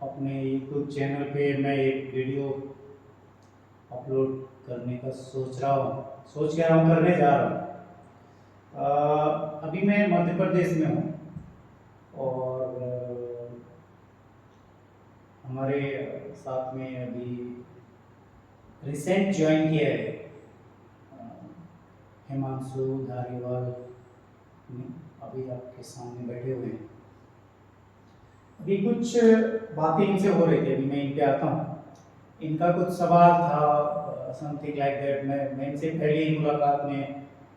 अपने YouTube channel पे मैं एक वीडियो अपलोड करने का सोच क्या रहा हूँ, करने जा रहा हूँ। अभी मैं मध्य प्रदेश में हूँ और हमारे साथ में अभी रिसेंट ज्वाइन किया है हिमांशु धारीवाल ने, अभी आपके सामने बैठे हुए हैं। अभी कुछ बातें इनसे हो रही थी, अभी मैं इन पे आता हूँ। इनका कुछ सवाल था समथिंग लाइक दैट। मैं इनसे पहली मुलाकात में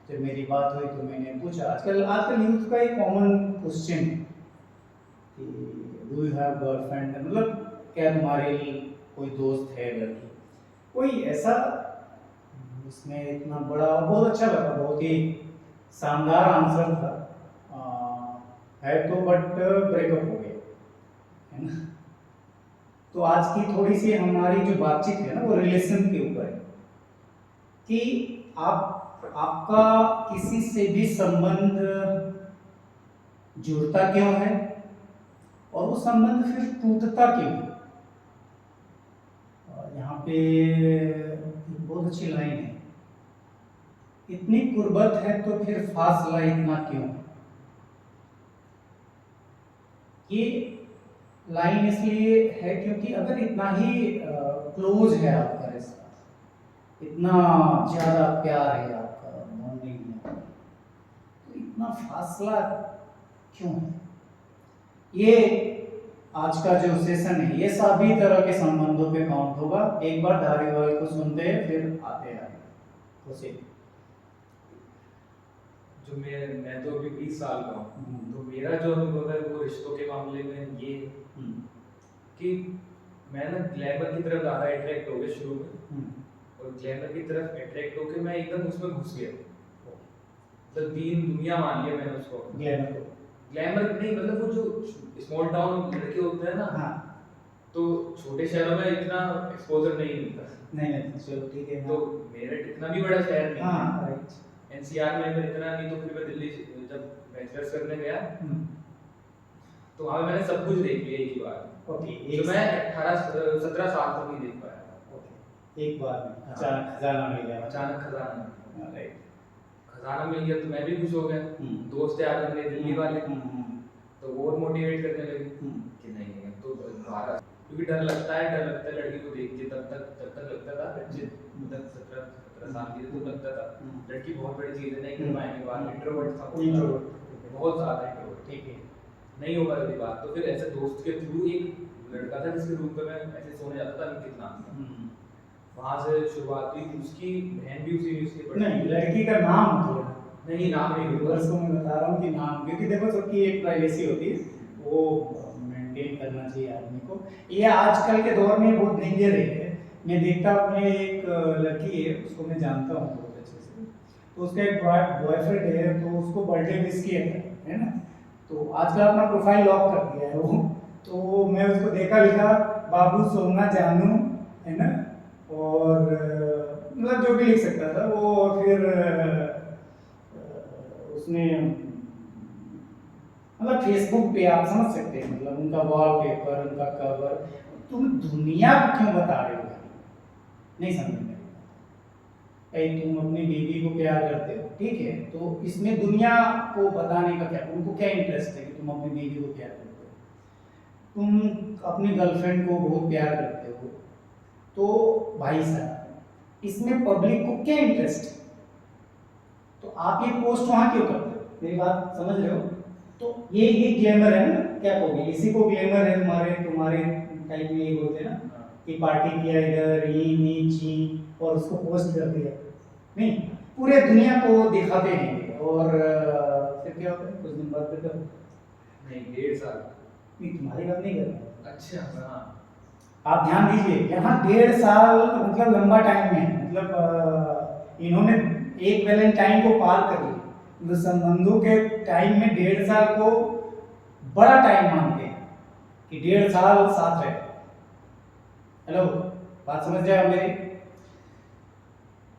जब मेरी बात हुई तो मैंने पूछा, आजकल यूथ का एक कॉमन क्वेश्चन है कि डू यू हैव गर्लफ्रेंड, मतलब क्या तुम्हारे कोई दोस्त है लड़की, कोई ऐसा। इसमें इतना बड़ा बहुत अच्छा लगा, बहुत ही शानदार आंसर था। है तो बट ब्रेकअप हो गया है ना। तो आज की थोड़ी सी हमारी जो बातचीत है ना वो रिलेशन के ऊपर है कि आपका किसी से भी संबंध जुड़ता क्यों है और वो संबंध फिर टूटता क्यों है। यहाँ पे एक बहुत अच्छी लाइन है, इतनी कुर्बत है तो फिर फासला इतना क्यों। ये लाइन इसलिए है क्योंकि अगर इतना ही क्लोज है आपका रिश्ता, इतना ज्यादा प्यार है आपका, बॉन्डिंग है, तो इतना फासला क्यों है। ये आज का जो सेशन है ये सभी तरह के संबंधों पे काउंट होगा। एक बार धारीवाल को सुनते हैं फिर आते हैं उसे। जो मैं तो अभी 20 साल का हूँ, तो मेरा जो अनुभव है वो रिश्तों के मामले में ये कि मैं ना ग्लैमर की तरफ ज़्यादा अट्रैक्ट हो गया शुरू में, और ग्लैमर की तरफ अट्रैक्ट होकर मैं एकदम उसमें घुस गया। मतलब दीन दुनिया मान लिया मैंने उसको। ग्लैमर नहीं, मतलब वो जो स्मॉल टाउन लड़के होते हैं ना, हाँ। तो छोटे शहरों में इतना एक्सपोजर नहीं मिलता। नहीं चलो ठीक है। तो मेरठ इतना भी बड़ा शहर नहीं है। हाँ राइट। एनसीआर में इतना नहीं, तो फिर मैं दिल्ली जब बैचलर्स करने गया तो वहाँ मैंने सब कुछ देख लिया एक ही बार। ओके। तो मैं 17 साल तक नहीं देख पाया। ओके। एक बार में अचानक खजाना मिल गया। अचानक खजाना मिल गया। राइट। खजाना मिल गया तो मैं भी खुश हो गया। दोस्त यार मेरे दिल्ली वाले, तो वो और मोटिवेट करने लगे कि नहीं तो बाहर, क्योंकि डर लगता है लड़की को देख के। तब तक लगता था बच्चे, मतलब 17 साल की तो लगता था लड़की बहुत बड़ी चीज है, नहीं कर पाएंगे बाहर। इंट्रोवर्ट था, बहुत ज्यादा इंट्रोवर्ट। ठीक है, नहीं होगा कभी बात। तो फिर ऐसे दोस्त के थ्रू एक लड़का था जिसके रूम पे मैं ऐसे सोने जाता था, अंकित नाम था। वहां से शुरुआत हुई। उसकी बहन भी उसी न्यूज़ पेपर। नहीं, लड़की का नाम मतलब नहीं, नाम नहीं, बस को मैं बता रहा हूँ कि नाम, क्योंकि देखो सबकी एक प्राइवेसी होती है, वो मेंटेन करना चाहिए आदमी को। ये आजकल के दौर में बहुत डेंजर है। मैं देखता हूँ, एक लड़की है, उसको मैं जानता हूँ बहुत अच्छे से, तो उसका एक बॉयफ्रेंड है, तो उसको बर्थडे विश किया था, है ना। तो आजकल अपना प्रोफाइल लॉक कर दिया है वो। तो मैं उसको देखा, लिखा बाबू सोना जानू, है ना, और मतलब जो भी लिख सकता था वो। फिर उसने मतलब फेसबुक पे आप समझ सकते हैं, मतलब उनका वॉलपेपर, उनका कवर। तुम दुनिया को क्यों बता रहे हो, नहीं समझ में। तुम अपनी बीवी को प्यार करते हो, ठीक है, तो इसमें दुनिया को बताने का क्या, उनको क्या इंटरेस्ट है कि तुम अपनी बीवी को प्यार करते हो। तुम अपनी गर्लफ्रेंड को बहुत प्यार करते हो, तो भाई साहब इसमें पब्लिक को क्या इंटरेस्ट है। तो आप ये पोस्ट वहां क्यों करते हो, मेरी बात समझ रहे हो। तो ये ग्लैमर है ना, क्या कहोगे, इसी को ग्लैमर है। तुम्हारे टाइप में ये बोलते हैं ना कि पार्टी किया इधर, ये नीची, और उसको पोस्ट कर दिया। नहीं, पूरे दुनिया को दिखाते हैं, और फिर क्या होता है, कुछ दिन बाद फिर नहीं, 1.5 साल नहीं, तुम्हारी बात नहीं कर रहा। अच्छा हाँ, आप ध्यान दीजिए, यहाँ 1.5 साल मतलब लंबा टाइम है। मतलब इन्होंने एक वैलेंटाइन को पार कर लिया। मतलब संबंधों के टाइम में 1.5 साल को बड़ा टाइम मानते हैं कि 1.5 साल साथ रहे। हेलो, बात समझ जाए मेरी।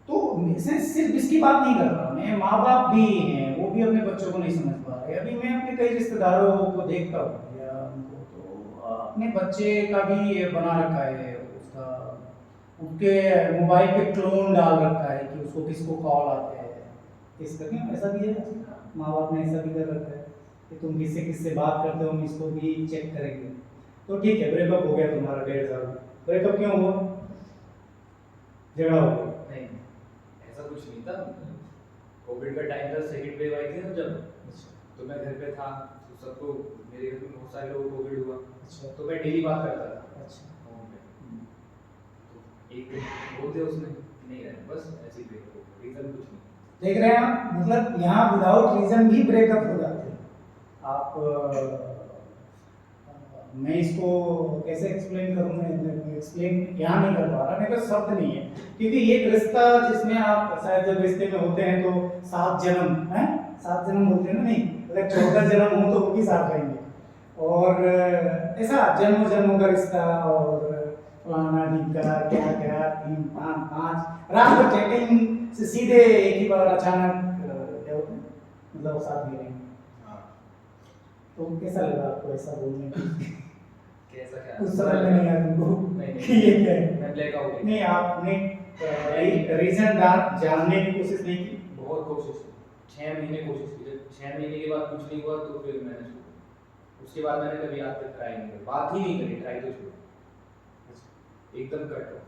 तो मैं सिर्फ इसकी बात नहीं कर रहा मैं, माँ बाप भी हैं, वो भी अपने बच्चों को नहीं समझ पा रहे। अभी मैं अपने कई रिश्तेदारों को देखता हूँ या उनको, तो अपने बच्चे का भी ये बना रखा है, उसका उसके मोबाइल पे क्लोन डाल रखा है कि उसको किसको कॉल आते हैं, किस करके ऐसा भी है। माँ बाप ने ऐसा भी कर रखा है कि तुम किससे बात करते हो, हम इसको भी चेक करेंगे। तो ठीक है, ब्रेकअप हो गया तुम्हारा 1.5 साल। ब्रेकअप क्यों हुआ? झगड़ा हो गया? नहीं, ऐसा कुछ नहीं था। कोविड का टाइम था, सेकंड वेव आई थी ना जब, तो मैं घर पे था, तो सबको, मेरे घर में बहुत सारे लोगों को कोविड हुआ। अच्छा। तो मैं डेली बात करता था अच्छा। फोन पे। तो एक दिन बोल दिया उसने कि नहीं यार, बस ऐसे ही ब्रेकअप हो गया, रीजन कुछ नहीं। देख रहे हैं आप, मतलब यहाँ विदाउट रीजन भी ब्रेकअप हो जाते हैं। आप मैं इसको कैसे एक्सप्लेन करूँ, मैं एक्सप्लेन यहाँ नहीं कर पा रहा, मेरे पास शब्द नहीं है। क्योंकि एक रिश्ता जिसमें आप शायद जब रिश्ते में होते हैं तो 7 जन्म है, 7 जन्म होते हैं ना, नहीं अगर 14 जन्म हो तो वो भी साथ रहेंगे, और ऐसा जन्मों जन्मों का रिश्ता, और फलाना ढिमका क्या क्या 3 5 5 रात भर चैटिंग से सीधे एक ही बार अचानक क्या होता है, मतलब साथ में रहेंगे। तो कैसा लगा आपको ऐसा बोलने में? कैसा क्या? कुछ समझ में नहीं आया तुमको नहीं कि ये क्या है? मैं ब्लैक आउट नहीं, आपने रीजन जानने की कोशिश नहीं की? बहुत कोशिश की, 6 महीने कोशिश की। जब 6 महीने के बाद कुछ नहीं हुआ तो फिर मैंने छोड़ा। उसके बाद मैंने कभी आज तक ट्राई नहीं करी, बात ही नहीं करी, ट्राई तो छोड़ा, एकदम कट ऑफ।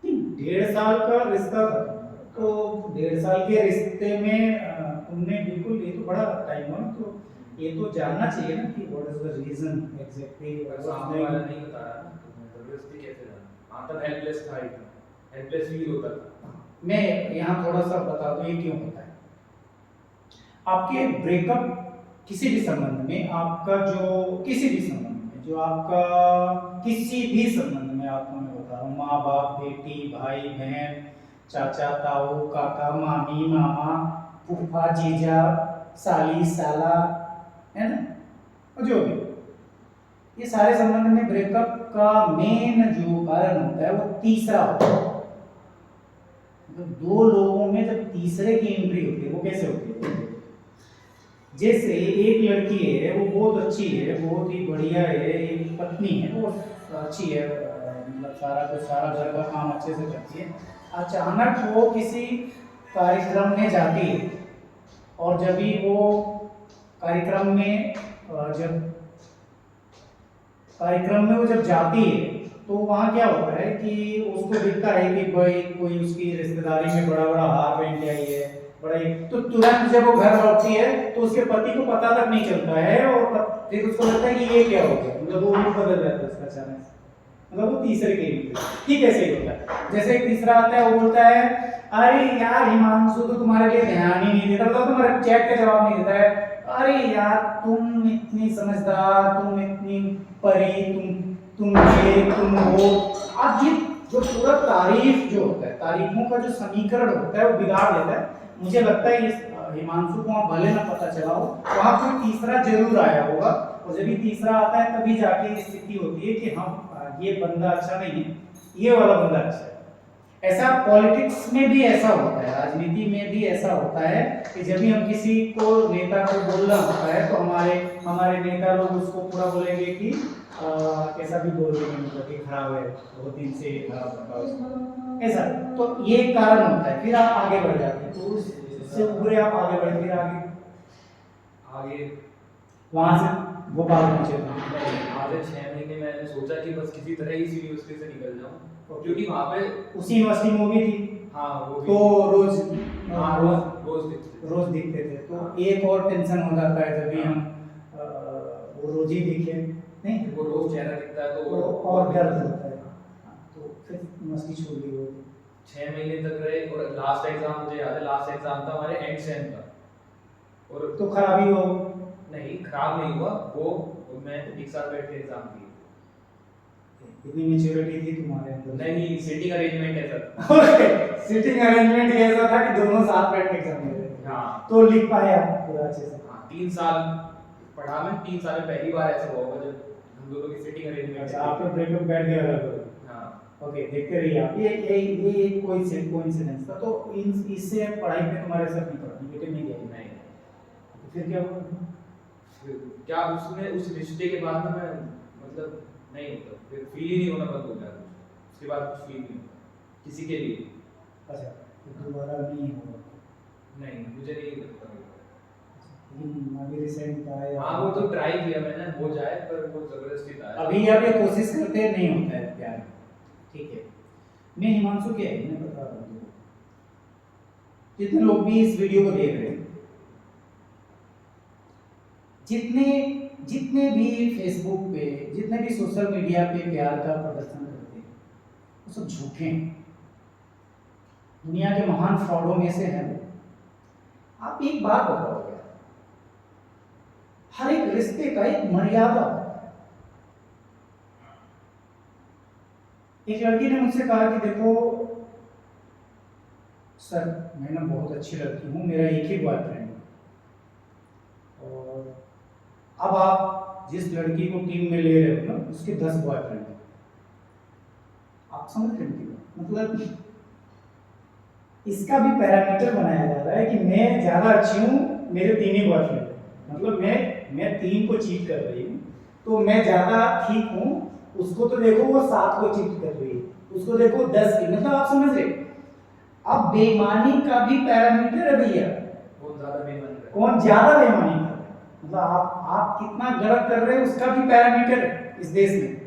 नहीं, 1.5 साल का रिश्ता था, तो 1.5 साल के रिश्ते में तुमने बिल्कुल, ये तो बड़ा टाइम हुआ, तो ये तो जानना चाहिए ना कि what is the reason exactly. सामने वाला नहीं बता रहा ना, तो मैं जबरदस्ती कैसे जाना? तब हेल्पलेस था, एकदम हेल्पलेस फील होता था। मैं यहाँ थोड़ा सा बता दूं ये क्यों होता है। आपके ब्रेकअप किसी भी संबंध में, आपका जो किसी भी संबंध में, जो आपका किसी भी संबंध में, आपको मैं बता रहा हूँ, माँ बाप, बेटी, भाई बहन, चाचा ताऊ, काका मामी, मामा, फूफा, जीजा, साली, साला, है ना, और जो भी, ये सारे संबंध में ब्रेकअप का मेन जो कारण होता है वो तीसरा होता है। तो 2 लोगों में जब तीसरे की एंट्री होती है, वो कैसे होती है? जैसे एक लड़की है, वो बहुत अच्छी है, बहुत ही बढ़िया है, एक पत्नी है, वो अच्छी है, मतलब सारा घर का काम अच्छे से करती है। अचानक वो किसी कार्यक्रम में जाती है, और जब भी वो कार्यक्रम में वो जब जाती है, तो वहाँ क्या होता है कि उसको दिखता है कि भाई कोई उसकी रिश्तेदारी में बड़ा बड़ा हार पहन के आई है, बड़ा ही, तो तुरंत जब वो घर लौटती है तो उसके पति को पता तक नहीं चलता है, और फिर उसको लगता है कि ये क्या हो गया, मतलब वो रूप बदल जाता है उसका अचानक से। मतलब वो तीसरे के ठीक ऐसे ही होता है। जैसे एक तीसरा आता है, वो बोलता है अरे यार हिमांशु तो तुम्हारे लिए ध्यान ही नहीं देता, मतलब तुम्हारे चैट का जवाब नहीं देता है, अरे यार तुम इतनी समझदार, तुम इतनी परी, तुम ये तुम वो। अब ये जो पूरा तारीफ जो होता है, तारीफों का जो समीकरण होता है वो बिगाड़ देता है। मुझे लगता है इस हिमांशु को वहाँ भले ना पता चला हो, वहाँ कोई तीसरा जरूर आया होगा, और जब भी तीसरा आता है तभी जाके स्थिति होती है कि हाँ ये बंदा अच्छा नहीं है, ये वाला बंदा अच्छा है। ऐसा पॉलिटिक्स में भी ऐसा होता है, राजनीति में भी ऐसा होता है कि जब भी हम किसी को नेता को बोलना होता है तो हमारे नेता लोग उसको पूरा बोलेंगे कि कैसा भी बोल देंगे, मतलब कि खराब है, बहुत दिन से खराब रखा उसको, ऐसा। तो ये कारण होता है, फिर आप आगे बढ़ जाते हैं, तो उससे ऊपर आप आगे बढ़े, फिर आगे वहां से भोपाल पहुंचे। आगे 6 महीने मैंने सोचा कि बस किसी तरह इस यूनिवर्सिटी से निकल जाऊं, क्योंकि वहाँ पे उसी यूनिवर्सिटी में भी थी। हाँ वो तो रोज रोज दिखते थे, तो एक और टेंशन हो जाता है जब भी हम वो रोज ही दिखे, नहीं वो रोज चेहरा दिखता है तो और दर्द होता है। तो फिर यूनिवर्सिटी छोड़ दी वो। 6 महीने तक रहे, और लास्ट एग्जाम मुझे याद है, लास्ट एग्जाम था हमारे एंड सेम का, और तो खराबी हो नहीं, खराब नहीं हुआ वो, मैं एक साथ बैठ के एग्जाम दिए। इतनी मैच्योरिटी थी तुम्हारे अंदर? नहीं, सीटिंग अरेंजमेंट ऐसा ओके, सीटिंग अरेंजमेंट ये ऐसा था कि दोनों साथ बैठ के एग्जाम दे रहे थे। हाँ, तो लिख पाए आप पूरा अच्छे से? हाँ 3 साल पढ़ा मैं, 3 साल में पहली बार ऐसा हुआ होगा जब हम दोनों की सीटिंग अरेंजमेंट। अच्छा, आपने ब्रेकअप बैठ गया अलग? हाँ ओके, देखते रहिए आप। ये कोइंसिडेंस था, तो इससे पढ़ाई पे तुम्हारे असर नहीं पड़ा, नेगेटिव नहीं गया? नहीं। तो फिर क्या हुआ? क्या उसने उस रिश्ते के बाद ना मैं मतलब नहीं होता, फिर फील ही नहीं होना बंद हो गया कुछ। उसके बाद कुछ फील नहीं होता किसी के लिए। अच्छा, तो दोबारा नहीं होगा। नहीं, मुझे नहीं लगता होगा। लेकिन अभी रिसेंट का है। हाँ, वो तो ट्राई किया मैंने, हो जाए, पर वो जबरदस्ती था। अभी आप ये कोशिश करते हैं, नहीं होता है प्यार। ठीक है, मैं हिमांशु क्या है मैं बता रहा हूँ, जितने लोग भी इस वीडियो को देख रहे हैं, जितने जितने भी फेसबुक पे, जितने भी सोशल मीडिया पे प्यार का प्रदर्शन करते हैं, वो सब झूठे हैं। दुनिया के महान फ्रॉडों में से हैं वो। आप एक बात बताओ, हर एक रिश्ते का एक मर्यादा होता है। एक लड़की ने मुझसे कहा कि देखो सर, मैं ना बहुत अच्छी लड़की हूँ, मेरा एक ही बॉयफ्रेंड है, और अब आप जिस लड़की को टीम में ले रहे हो ना, उसके 10 बॉयफ्रेंड हैं। आप समझ रहे हैं? मतलब इसका भी पैरामीटर बनाया जा रहा है कि मैं ज्यादा अच्छी हूँ, मेरे 3 ही बॉयफ्रेंड है, मतलब मैं 3 को चीट कर रही हूँ, तो मैं ज्यादा ठीक हूँ। उसको तो देखो वो 7 को चीट कर रही है, उसको देखो 10 की, मतलब आप समझ रहे। अब बेईमानी का भी पैरामीटर है भैया, कौन ज्यादा बेईमानी कर रहा है, कौन ज्यादा बेईमानी कर रहा है, मतलब आप कितना गलत कर रहे हैं उसका भी पैरामीटर है इस देश में।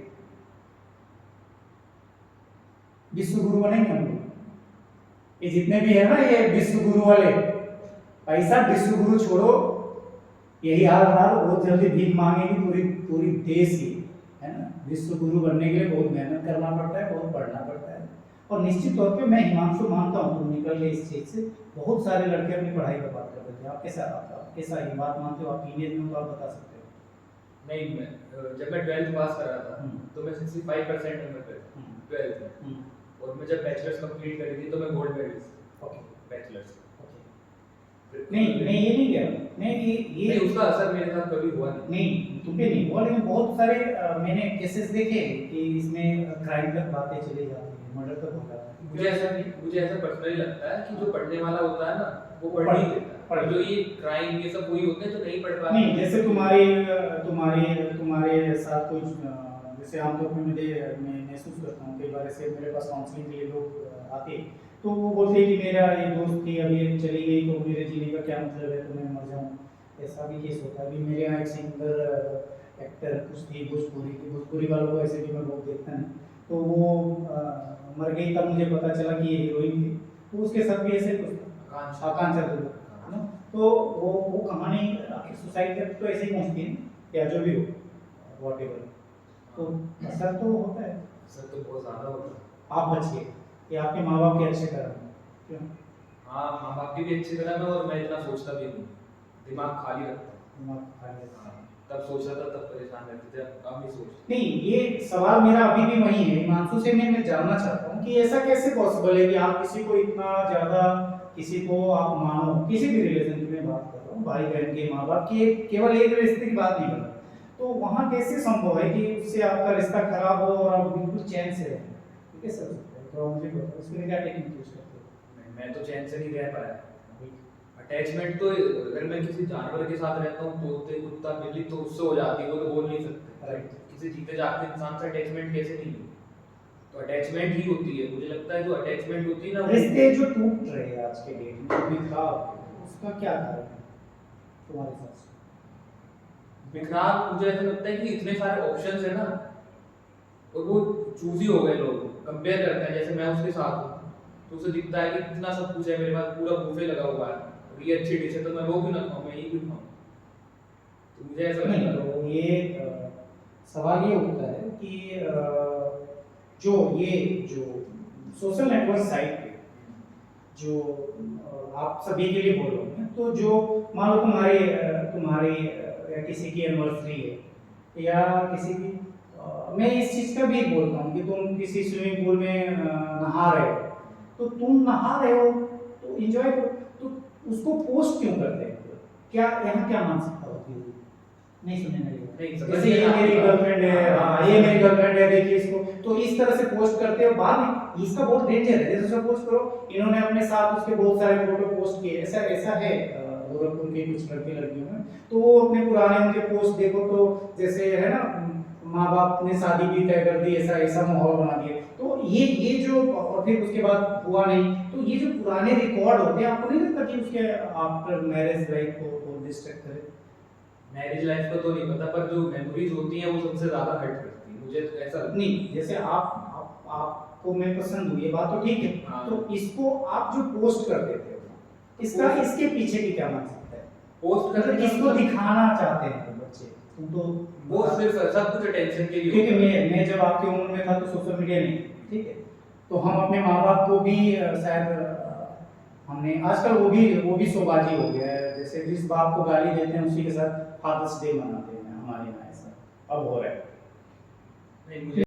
विश्व गुरु बनेंगे हम लोग, ये जितने भी है ना ये विश्व गुरु वाले, पैसा विश्व गुरु छोड़ो, यही हाल रहा, बहुत जल्दी भीख मांगेगी पूरी पूरी देश की, है ना। विश्व गुरु बनने के लिए बहुत मेहनत करना पड़ता है, बहुत पढ़ना पड़ता है, और निश्चित तौर पे मैं हिमांशु मानता हूँ तुम निकल गए इस चीज से। बहुत सारे लड़के अपनी पढ़ाई पर बात कर रहे थे, आप कैसा ये बात मानते हो? आप टीनेज में तो आप बता सकते हो। नहीं, मैं जब मैं 12th पास कर रहा था तो मैं 65% नंबर पे था 12th में, और मैं जब बैचलर्स कंप्लीट करी थी तो मैं गोल्ड मेडलिस्ट। Okay, bachelors. नहीं मैं ये नहीं कह रहा, नहीं नहीं, उसका असर मेरे साथ कभी हुआ नहीं। नहीं तुम पे नहीं हुआ, लेकिन बहुत सारे मैंने केसेस देखे कि इसमें क्राइम तक बातें चली जाती है, मर्डर तक हो जाता है। मुझे ऐसा पर्सनली लगता है कि जो पढ़ने वाला होता है ना, वो पढ़ नहीं लेता, और जो ये क्राइम ये सब वही होते हैं जो नहीं पढ़ पाते। नहीं, जैसे तुम्हारे साथ कुछ जैसे आमतौर पर मैं महसूस करता हूँ, कई बार ऐसे मेरे पास काउंसलिंग के लिए लोग आते हैं, तो वो बोलते हैं कि मेरा ये दोस्त थी, अभी ये चली गई, तो मेरे जीने का क्या मतलब है, तो मैं मर जाऊँ। ऐसा भी केस होता है। अभी मेरे यहाँ एक सिंगर एक्टर कुछ थी भोजपुरी की, भोजपुरी वालों को ऐसे भी मैं बहुत देखता नहीं, तो वो मर गई, तब मुझे पता चला कि ये हीरोइन थी, तो उसके साथ भी ऐसे कुछ आकांक्षा है ना। तो वो कहानी आखिर सुसाइड तक तो ऐसे ही पहुँचती है, या जो भी हो व्हाटएवर, तो असर तो होता है। असर तो बहुत ज़्यादा होता है। आप बच गए कि आपके माँ बाप के अच्छे कर, क्यों? हाँ, माँ बाप की भी अच्छी तरह में, और मैं इतना सोचता भी नहीं, दिमाग खाली रखता हूँ। दिमाग खाली रखता। हाँ, तब सोचता था, तब परेशान रहते थे, अब नहीं सोचते। नहीं, ये सवाल मेरा अभी भी वही है हिमांशु से, मैं जानना चाहता हूँ कि ऐसा कैसे पॉसिबल है कि आप किसी को इतना ज्यादा, किसी को आप मानो, किसी भी रिलेशन की मैं बात कर रहा हूँ, भाई बहन के, माँ बाप की, केवल एक रिश्ते की बात नहीं कर रहा, तो वहाँ कैसे संभव है कि उससे आपका रिश्ता खराब हो और आप बिल्कुल चैन से रहें? कैसे हो सकता है? तो मुझे बताओ उसके लिए क्या टेक्निक यूज करते हो? मैं तो चैन से नहीं रह पाया। अटैचमेंट तो अगर मैं किसी जानवर के साथ रहता हूँ, तोते, कुत्ता, बिल्ली, तो उससे हो जाती है, वो तो बोल नहीं सकते। राइट। किसी जीते जागते इंसान से अटैचमेंट कैसे नहीं हो? तो अटैचमेंट ही होती है, मुझे लगता है जो अटैचमेंट होती है ना, रिश्ते जो टूट रहे हैं आज के डेट में, बिखराव, उसका क्या कारण है तुम्हारे साथ? बिखराव, मुझे ऐसा लगता है कि इतने सारे ऑप्शंस है ना, और वो चूजी हो गए लोग, कंपेयर करते हैं, जैसे मैं उसके साथ हूँ तो उसे दिखता है कि इतना सब कुछ है मेरे पास, पूरा बुफे लगा हुआ है, और ये अच्छी डिश है, तो मैं वो क्यों ना खाऊं, मैं ये क्यों खाऊं? तो मुझे ऐसा नहीं, लगता है। तो ये सवाल ये उठता है कि जो सोशल नेटवर्क साइट पे जो आप सभी के लिए बोल रहा हूँ, तो जो मान लो तुम्हारी या किसी की एनिवर्सरी है, या किसी की मैं इस चीज़ का भी बोलता हूँ कि तुम किसी स्विमिंग पूल में नहा रहे हो, तो तुम नहा रहे हो तो एंजॉय करो, तो उसको पोस्ट क्यों करते हैं? क्या यहाँ क्या मानसिकता होती है? नहीं सुनने में नहीं, जैसे ये मेरी गर्लफ्रेंड है, हाँ ये मेरी गर्लफ्रेंड है, देखिए इसको, तो इस तरह से पोस्ट करते हो। बाद में इसका बहुत डेंजर है, जैसे सपोज करो इन्होंने अपने साथ उसके बहुत सारे फोटो पोस्ट किए, ऐसा है गोरखपुर के कुछ लड़के लड़कियों में, तो वो अपने पुराने उनके पोस्ट देखो, तो जैसे है ना माँ बाप ने शादी भी तय कर दी, ऐसा ऐसा माहौल बना दिया, तो ये जो, और फिर उसके बाद हुआ नहीं, तो ये जो पुराने रिकॉर्ड होते हैं, आपको नहीं लगता कि उसके आफ्टर मैरिज लाइफ को डिस्ट्रैक्ट करे? मैरिज लाइफ का तो नहीं पता, पर जो मेमोरीज होती हैं वो सबसे ज्यादा हर्ट करती है, मुझे तो ऐसा लगता है। नहीं, जैसे आपको मैं पसंद हूँ, ये बात तो ठीक है, हाँ। तो इसको आप जो पोस्ट कर देते हो, इसके पीछे की क्या मतलब है? पोस्ट करने मतलब का किसको दिखाना चाहते हैं वो बच्चे? तुम तो वो सिर्फ सब कुछ अटेंशन के लिए क्योंकि होता है। मैं जब आपकी उम्र में था तो सोशल मीडिया नहीं था, ठीक है, तो हम अपने माँ बाप को भी शायद हमने आजकल वो भी शोबाजी हो गया है, जैसे जिस बाप को गाली देते हैं उसी के साथ फादर्स डे मनाते हैं, हमारे यहाँ ऐसा अब हो रहा है। नहीं, मुझे